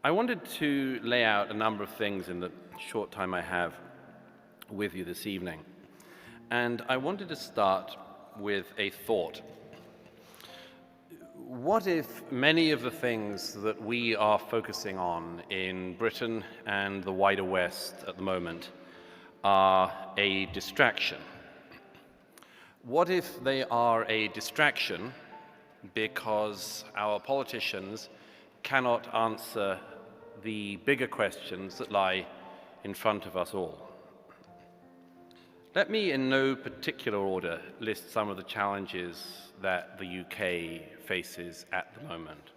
I wanted to lay out a number of things in the short time I have with you this evening. And I wanted to start with a thought. What if many of the things that we are focusing on in Britain and the wider West at the moment are a distraction? What if they are a distraction because our politicians cannot answer the bigger questions that lie in front of us all? Let me, in no particular order, list some of the challenges that the UK faces at the moment.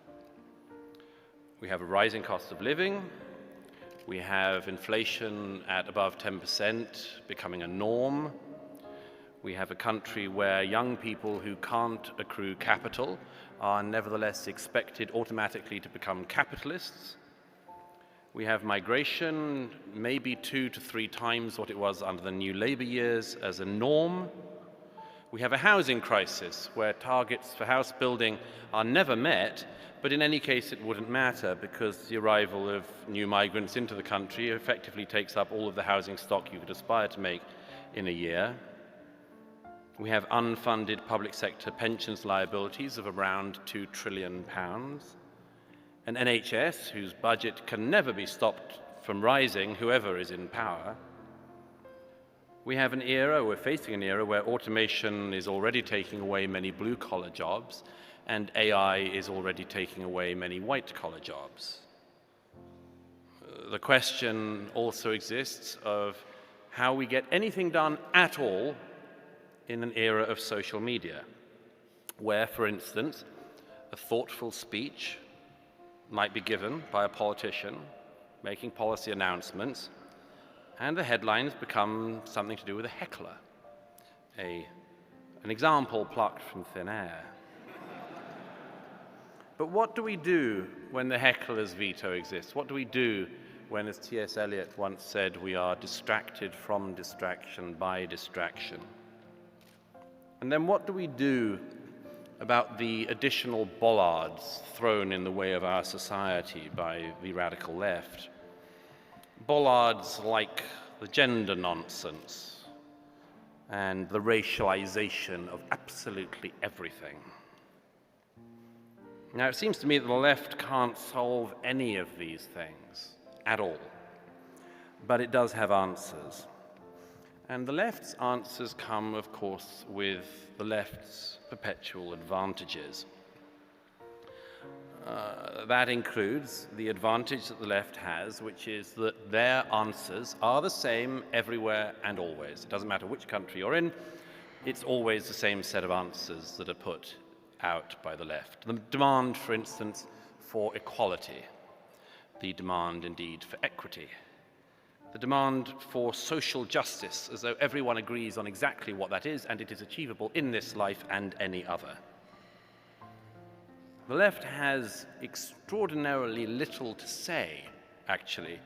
We have a rising cost of living. We have inflation at above 10%, becoming a norm. We have a country where young people who can't accrue capital are nevertheless expected automatically to become capitalists. We have migration, maybe 2 to 3 times what it was under the new Labour years, as a norm. We have a housing crisis where targets for house building are never met, but in any case it wouldn't matter because the arrival of new migrants into the country effectively takes up all of the housing stock you could aspire to make in a year. We have unfunded public sector pensions liabilities of around £2 trillion. An NHS whose budget can never be stopped from rising, whoever is in power. We're facing an era where automation is already taking away many blue-collar jobs, and AI is already taking away many white-collar jobs. The question also exists of how we get anything done at all in an era of social media, where, for instance, a thoughtful speech might be given by a politician making policy announcements, and the headlines become something to do with a heckler, an example plucked from thin air. But what do we do when the heckler's veto exists? What do we do when, as T.S. Eliot once said, we are distracted from distraction by distraction? And then what do we do about the additional bollards thrown in the way of our society by the radical left? Bollards like the gender nonsense and the racialization of absolutely everything. Now, it seems to me that the left can't solve any of these things at all, but it does have answers. And the left's answers come, of course, with the left's perpetual advantages. That includes the advantage that the left has, which is that their answers are the same everywhere and always. It doesn't matter which country you're in, it's always the same set of answers that are put out by the left. The demand, for instance, for equality, the demand, indeed, for equity, the demand for social justice, as though everyone agrees on exactly what that is and it is achievable in this life and any other. The left has extraordinarily little to say, actually,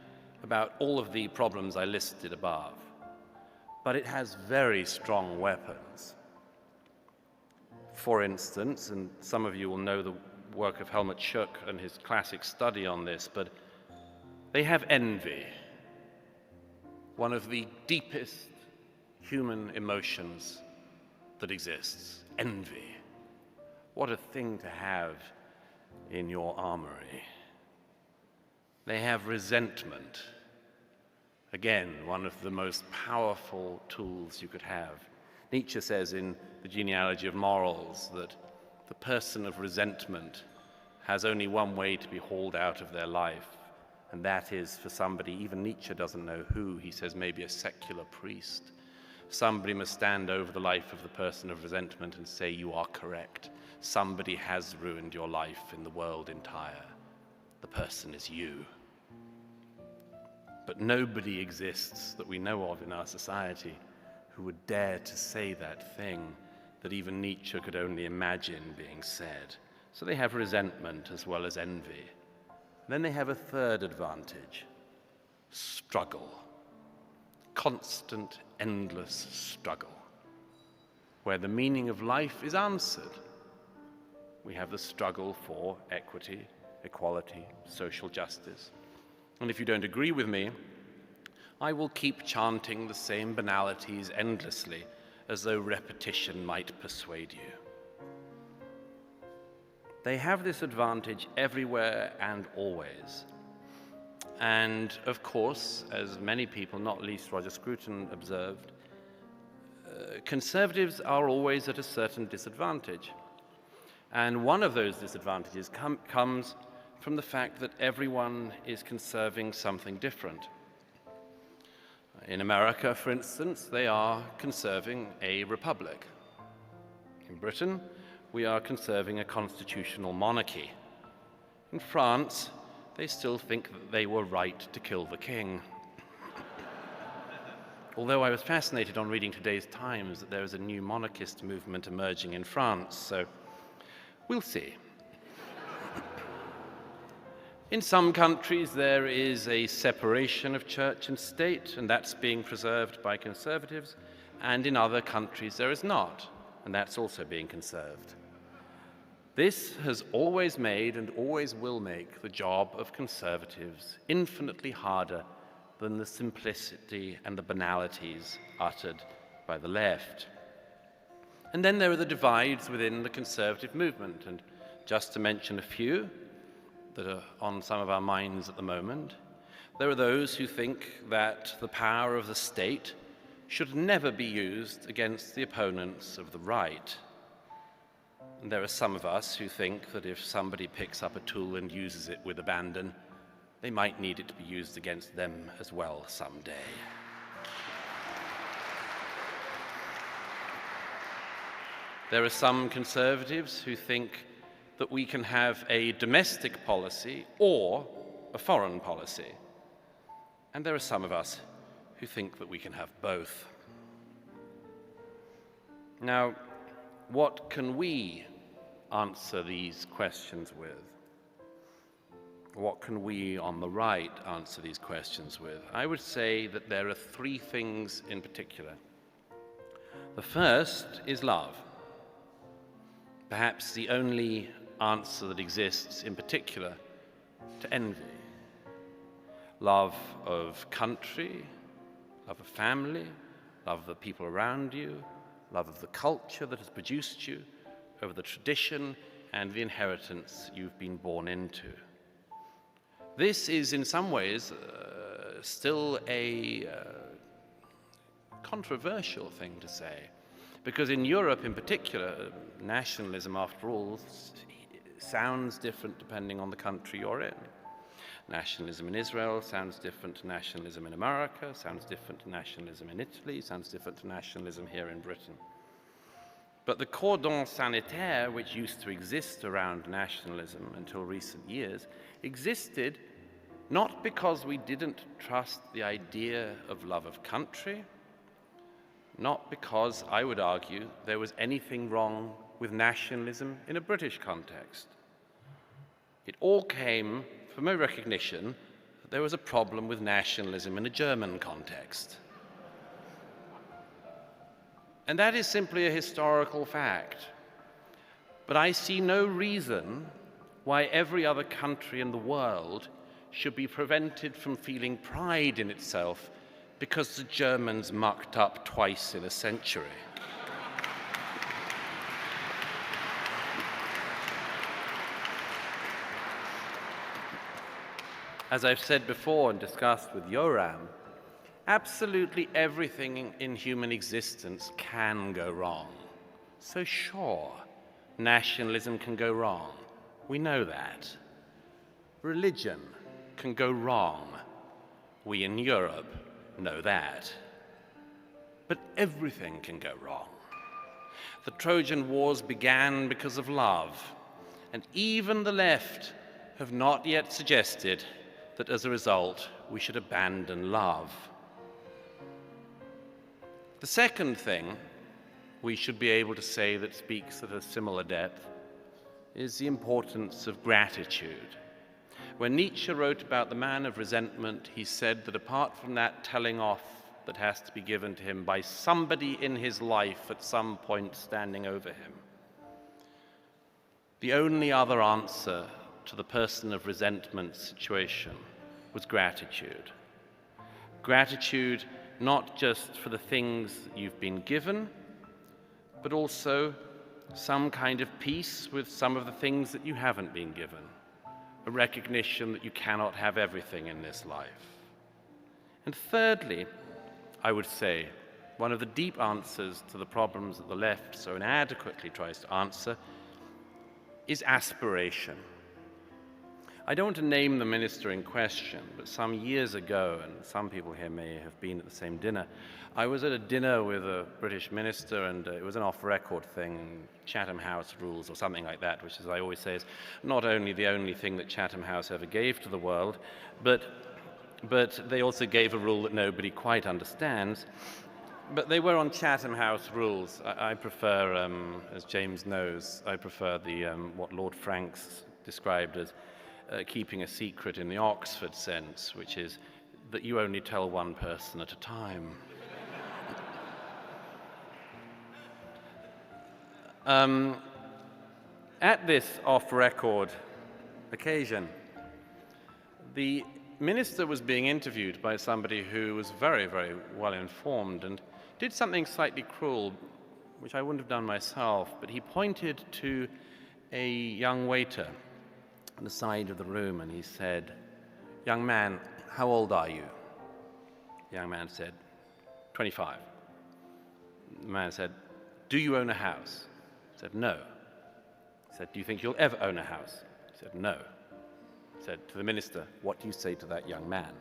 about all of the problems I listed above, but it has very strong weapons. For instance, and some of you will know the work of Helmut Schuk and his classic study on this, but they have envy. One of the deepest human emotions that exists, envy. What a thing to have in your armory. They have resentment. Again, one of the most powerful tools you could have. Nietzsche says in The Genealogy of Morals that the person of resentment has only one way to be hauled out of their life, and that is for somebody, even Nietzsche doesn't know who, he says maybe a secular priest. Somebody must stand over the life of the person of resentment and say, you are correct. Somebody has ruined your life in the world entire. The person is you. But nobody exists that we know of in our society who would dare to say that thing that even Nietzsche could only imagine being said. So they have resentment as well as envy. Then they have a third advantage, struggle. Constant, endless struggle, where the meaning of life is answered. We have the struggle for equity, equality, social justice. And if you don't agree with me, I will keep chanting the same banalities endlessly, as though repetition might persuade you. They have this advantage everywhere and always. And of course, as many people, not least Roger Scruton, observed, conservatives are always at a certain disadvantage. And one of those disadvantages comes from the fact that everyone is conserving something different. In America, for instance, they are conserving a republic. In Britain, we are conserving a constitutional monarchy. In France, they still think that they were right to kill the king. Although I was fascinated on reading today's Times that there is a new monarchist movement emerging in France, so we'll see. In some countries, there is a separation of church and state, and that's being preserved by conservatives, and in other countries there is not, and that's also being conserved. This has always made and always will make the job of conservatives infinitely harder than the simplicity and the banalities uttered by the left. And then there are the divides within the conservative movement, and just to mention a few that are on some of our minds at the moment, there are those who think that the power of the state should never be used against the opponents of the right. And there are some of us who think that if somebody picks up a tool and uses it with abandon, they might need it to be used against them as well someday. There are some conservatives who think that we can have a domestic policy or a foreign policy. And there are some of us who think that we can have both. Now, what can we answer these questions with? What can we on the right answer these questions with? I would say that there are three things in particular. The first is love. Perhaps the only answer that exists in particular to envy. Love of country, love of family, love of the people around you, love of the culture that has produced you, over the tradition and the inheritance you've been born into. This is in some ways still a controversial thing to say, because in Europe in particular, nationalism, after all, sounds different depending on the country you're in. Nationalism in Israel sounds different to nationalism in America, sounds different to nationalism in Italy, sounds different to nationalism here in Britain. But the cordon sanitaire, which used to exist around nationalism until recent years, existed not because we didn't trust the idea of love of country, not because, I would argue, there was anything wrong with nationalism in a British context. It all came from a recognition that there was a problem with nationalism in a German context. And that is simply a historical fact. But I see no reason why every other country in the world should be prevented from feeling pride in itself because the Germans mucked up twice in a century. As I've said before and discussed with Yoram, absolutely everything in human existence can go wrong. So sure, nationalism can go wrong. We know that. Religion can go wrong. We in Europe know that. But everything can go wrong. The Trojan Wars began because of love, and even the left have not yet suggested that as a result we should abandon love. The second thing we should be able to say that speaks at a similar depth is the importance of gratitude. When Nietzsche wrote about the man of resentment, he said that apart from that telling off that has to be given to him by somebody in his life at some point standing over him, the only other answer to the person of resentment situation was gratitude. Gratitude not just for the things that you've been given, but also some kind of peace with some of the things that you haven't been given. A recognition that you cannot have everything in this life. And thirdly, I would say, one of the deep answers to the problems that the left so inadequately tries to answer is aspiration. I don't want to name the minister in question, but some years ago, and some people here may have been at the same dinner, I was at a dinner with a British minister, and it was an off-record thing, Chatham House rules or something like that, which, as I always say, is not only the only thing that Chatham House ever gave to the world, but they also gave a rule that nobody quite understands. But they were on Chatham House rules. I prefer, as James knows, I prefer the what Lord Franks described as keeping a secret in the Oxford sense, which is that you only tell one person at a time. At this off-record occasion, the minister was being interviewed by somebody who was very, very well informed and did something slightly cruel, which I wouldn't have done myself, but he pointed to a young waiter on the side of the room and he said, "Young man, how old are you?" The young man said, 25. The man said, "Do you own a house?" He said, "No." He said, "Do you think you'll ever own a house?" He said, "No." He said to the minister, "What do you say to that young man?"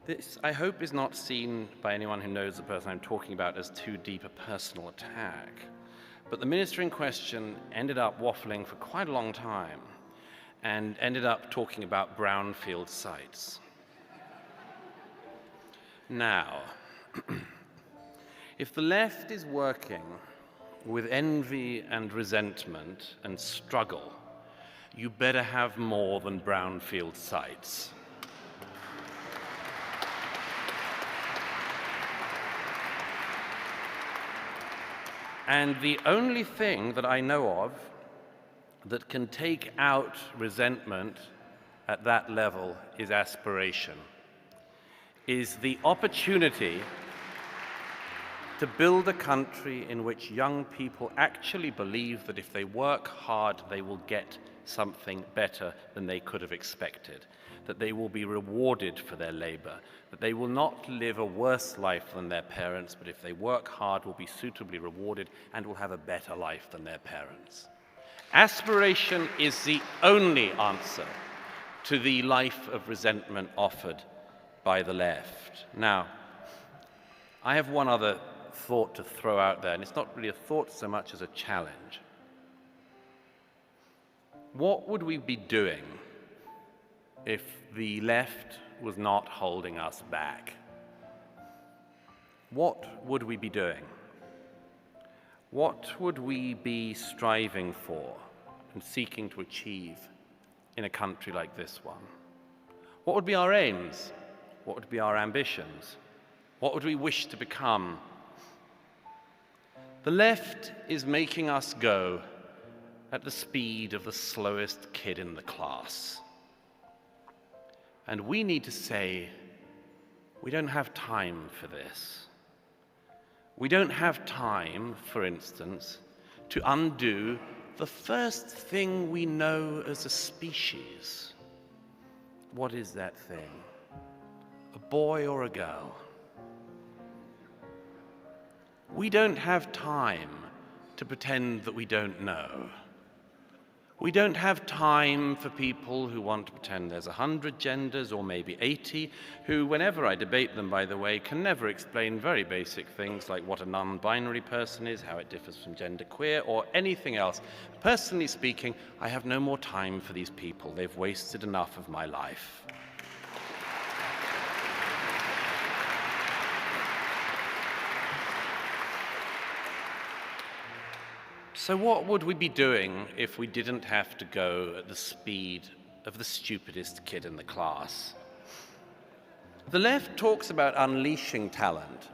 This, I hope, is not seen by anyone who knows the person I'm talking about as too deep a personal attack. But the minister in question ended up waffling for quite a long time and ended up talking about brownfield sites. Now, if the left is working with envy and resentment and struggle, you better have more than brownfield sites. And the only thing that I know of that can take out resentment at that level is aspiration, is the opportunity to build a country in which young people actually believe that if they work hard, they will get something better than they could have expected, that they will be rewarded for their labor, that they will not live a worse life than their parents, but if they work hard, will be suitably rewarded and will have a better life than their parents. Aspiration is the only answer to the life of resentment offered by the left. Now, I have one other thought to throw out there, and it's not really a thought so much as a challenge. What would we be doing if the left was not holding us back? What would we be doing? What would we be striving for and seeking to achieve in a country like this one? What would be our aims? What would be our ambitions? What would we wish to become? The left is making us go at the speed of the slowest kid in the class. And we need to say, we don't have time for this. We don't have time, for instance, to undo the first thing we know as a species. What is that thing? A boy or a girl? We don't have time to pretend that we don't know. We don't have time for people who want to pretend there's 100 genders or maybe 80, who, whenever I debate them, by the way, can never explain very basic things like what a non-binary person is, how it differs from genderqueer, or anything else. Personally speaking, I have no more time for these people. They've wasted enough of my life. So what would we be doing if we didn't have to go at the speed of the stupidest kid in the class? The left talks about unleashing talent,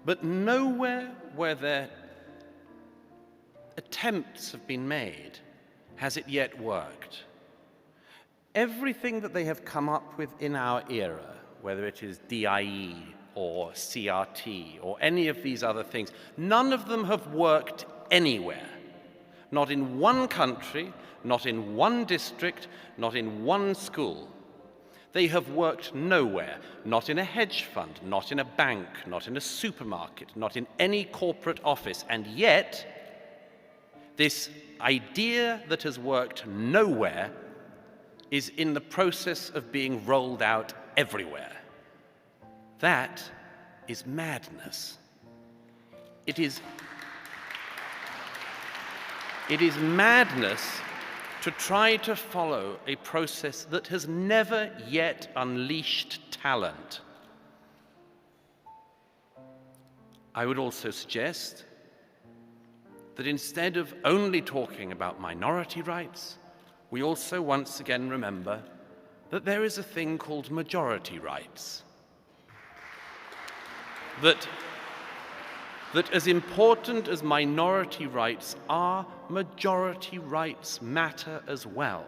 but nowhere where their attempts have been made has it yet worked? Everything that they have come up with in our era, whether it is DIE or CRT or any of these other things, none of them have worked anywhere. Not in one country, not in one district, not in one school. They have worked nowhere, not in a hedge fund, not in a bank, not in a supermarket, not in any corporate office. And yet, this idea that has worked nowhere is in the process of being rolled out everywhere. That is madness. It is madness to try to follow a process that has never yet unleashed talent. I would also suggest that instead of only talking about minority rights, we also once again remember that there is a thing called majority rights. That as important as minority rights are, majority rights matter as well.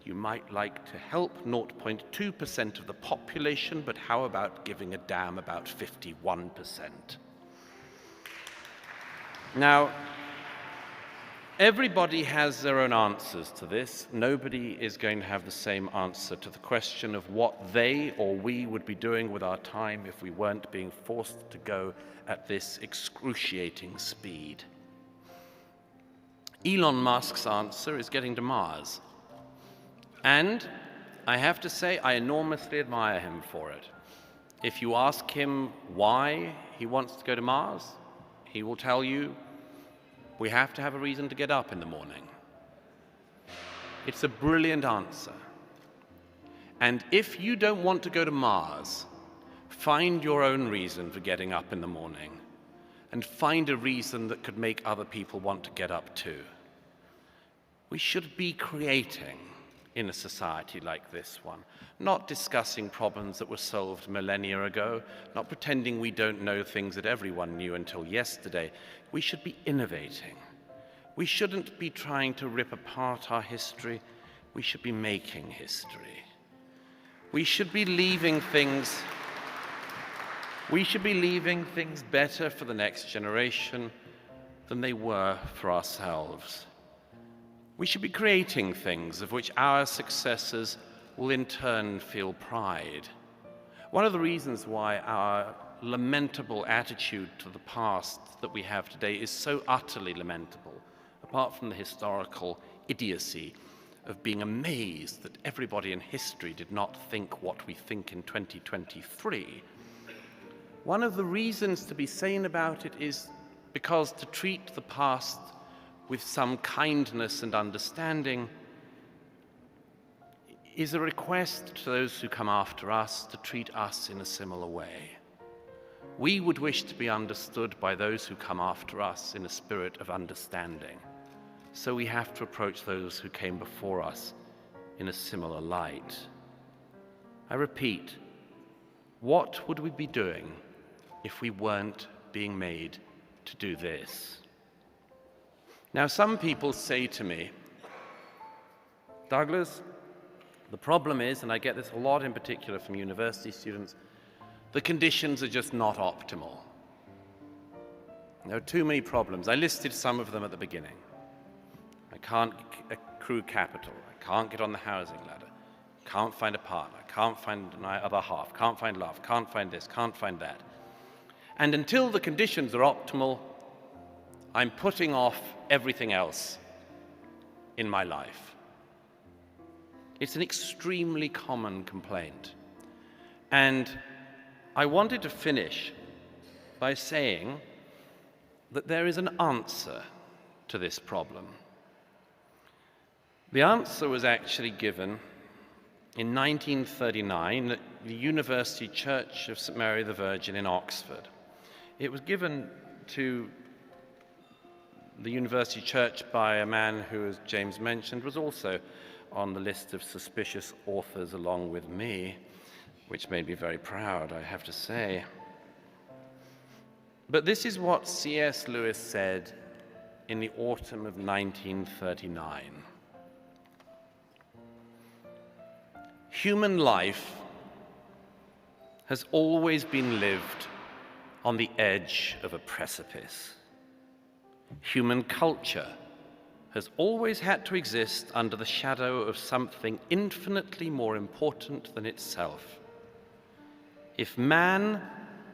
You might like to help 0.2% of the population, but how about giving a damn about 51%? Now, everybody has their own answers to this. Nobody is going to have the same answer to the question of what they or we would be doing with our time if we weren't being forced to go at this excruciating speed. Elon Musk's answer is getting to Mars. And I have to say, I enormously admire him for it. If you ask him why he wants to go to Mars, he will tell you, we have to have a reason to get up in the morning. It's a brilliant answer. And if you don't want to go to Mars, find your own reason for getting up in the morning, and find a reason that could make other people want to get up too. We should be creating in a society like this one, not discussing problems that were solved millennia ago, not pretending we don't know things that everyone knew until yesterday. We should be innovating. We shouldn't be trying to rip apart our history. We should be making history. We should be leaving things better for the next generation than they were for ourselves. We should be creating things of which our successors will in turn feel pride. One of the reasons why our lamentable attitude to the past that we have today is so utterly lamentable, apart from the historical idiocy of being amazed that everybody in history did not think what we think in 2023, one of the reasons to be sane about it is because to treat the past with some kindness and understanding is a request to those who come after us to treat us in a similar way. We would wish to be understood by those who come after us in a spirit of understanding. So we have to approach those who came before us in a similar light. I repeat, what would we be doing if we weren't being made to do this? Now, some people say to me, Douglas, the problem is, and I get this a lot in particular from university students, the conditions are just not optimal. There are too many problems. I listed some of them at the beginning. I can't accrue capital. I can't get on the housing ladder. Can't find a partner. Can't find my other half. Can't find love. Can't find this. Can't find that. And until the conditions are optimal, I'm putting off everything else in my life. It's an extremely common complaint. And I wanted to finish by saying that there is an answer to this problem. The answer was actually given in 1939 at the University Church of St. Mary the Virgin in Oxford. It was given to the University Church by a man who, as James mentioned, was also on the list of suspicious authors along with me, which made me very proud, I have to say. But this is what C.S. Lewis said in the autumn of 1939. Human life has always been lived on the edge of a precipice. Human culture has always had to exist under the shadow of something infinitely more important than itself. If man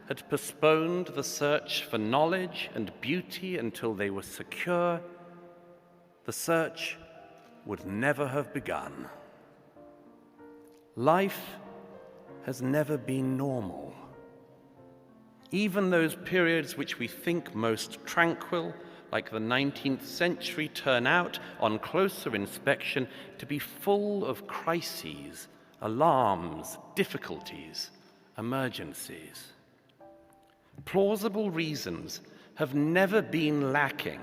had postponed the search for knowledge and beauty until they were secure, the search would never have begun. Life has never been normal. Even those periods which we think most tranquil, like the 19th century, turn out, on closer inspection, to be full of crises, alarms, difficulties, emergencies. Plausible reasons have never been lacking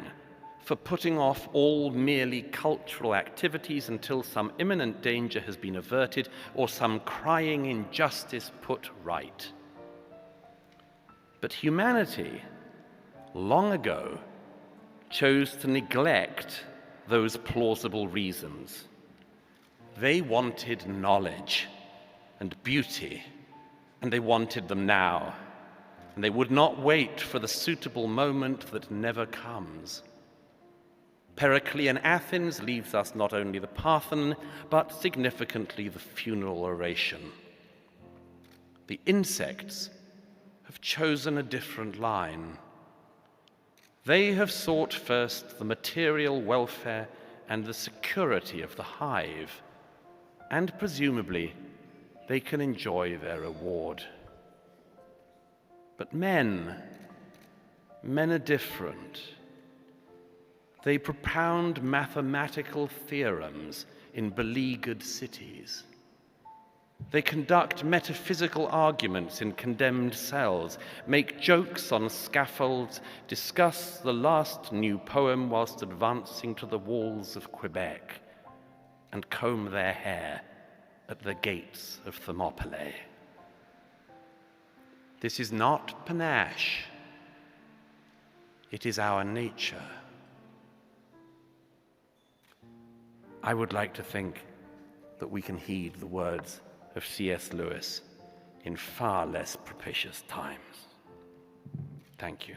for putting off all merely cultural activities until some imminent danger has been averted or some crying injustice put right. But humanity, long ago, chose to neglect those plausible reasons. They wanted knowledge and beauty, and they wanted them now, and they would not wait for the suitable moment that never comes. Periclean Athens leaves us not only the Parthenon, but significantly the funeral oration. The insects have chosen a different line. They have sought first the material welfare and the security of the hive, and presumably they can enjoy their reward. But men are different. They propound mathematical theorems in beleaguered cities. They conduct metaphysical arguments in condemned cells, make jokes on scaffolds, discuss the last new poem whilst advancing to the walls of Quebec, and comb their hair at the gates of Thermopylae. This is not panache. It is our nature. I would like to think that we can heed the words of C.S. Lewis in far less propitious times. Thank you.